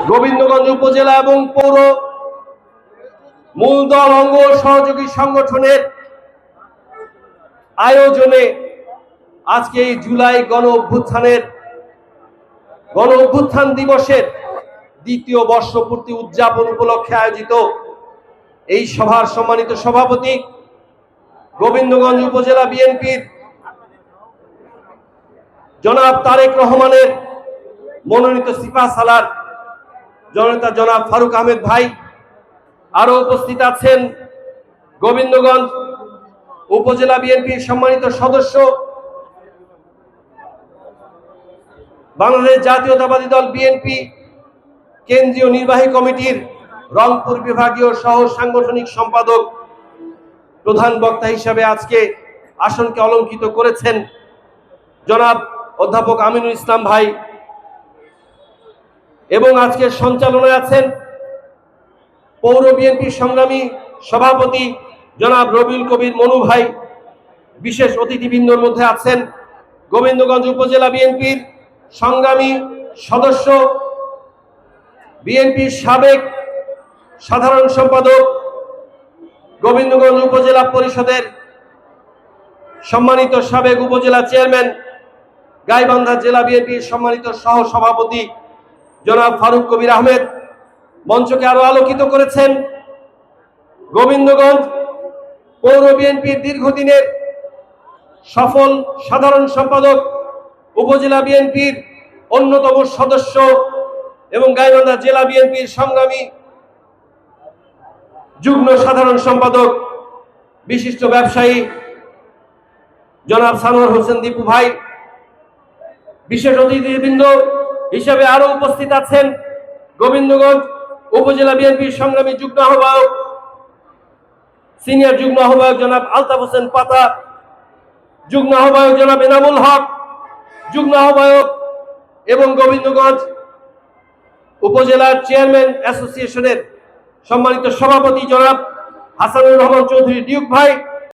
গোবিন্দগঞ্জ উপজেলা এবং পৌর মূলদল অঙ্গ সহযোগী সংগঠনের আয়োজনে আজকে এই জুলাই গণ অভ্যুত্থান দিবসের দ্বিতীয় বর্ষপূর্তি উদযাপন উপলক্ষে আয়োজিত এই সভার সম্মানিত সভাপতি গোবিন্দগঞ্জ উপজেলা বিএনপির জনাব তারেক রহমানের মনোনীত সিপাহসালার জননেতা জনাব ফারুক আহমেদ ভাই, আরো উপস্থিত আছেন গোবিন্দগঞ্জ উপজেলা বিএনপির সম্মানিত সদস্য, বাংলাদেশ জাতীয়তাবাদী দল বিএনপি কেন্দ্রীয় নির্বাহী কমিটির রংপুর বিভাগীয় সহ সাংগঠনিক সম্পাদক, প্রধান বক্তা হিসাবে আজকে আসনকে অলঙ্কিত করেছেন জনাব অধ্যাপক আমিনুল ইসলাম ভাই, এবং আজকের সঞ্চালনায় আছেন পৌর বিএনপির সংগ্রামী সভাপতি জনাব রবিউল কবির মনু ভাই। বিশেষ অতিথিবৃন্দর মধ্যে আছেন গোবিন্দগঞ্জ উপজেলা বিএনপির সংগ্রামী সদস্য, বিএনপির সাবেক সাধারণ সম্পাদক, গোবিন্দগঞ্জ উপজেলা পরিষদের সম্মানিত সাবেক উপজেলা চেয়ারম্যান, গাইবান্ধা জেলা বিএনপির সম্মানিত সহ সভাপতি জনাব ফারুক কবির আহমেদ। মঞ্চকে আরো আলোকিত করেছেন গোবিন্দগঞ্জ পৌর বিএনপির দীর্ঘদিনের সফল সাধারণ সম্পাদক, উপজেলা বিএনপির অন্যতম সদস্য এবং গাইবান্ধা জেলা বিএনপির সংগ্রামী যুগ্ম সাধারণ সম্পাদক, বিশিষ্ট ব্যবসায়ী জনাব সানোয়ার হোসেন দীপু ভাই। বিশেষ অতিথিবৃন্দ হিসেবে আরো উপস্থিত আছেন গোবিন্দগঞ্জ উপজেলা বিএনপির সংগ্রামী যুগ্ম আহ্বায়ক, সিনিয়র যুগ্ম আহ্বায়ক জনাব আলতাফ হোসেন পাতা, যুগ্ম আহ্বায়ক জনাব এনামুল হক, যুগ্ম আহ্বায়ক এবং গোবিন্দগঞ্জ উপজেলার চেয়ারম্যান অ্যাসোসিয়েশনের সম্মানিত সভাপতি জনাব হাসানুর রহমান চৌধুরী ডিউক ভাই।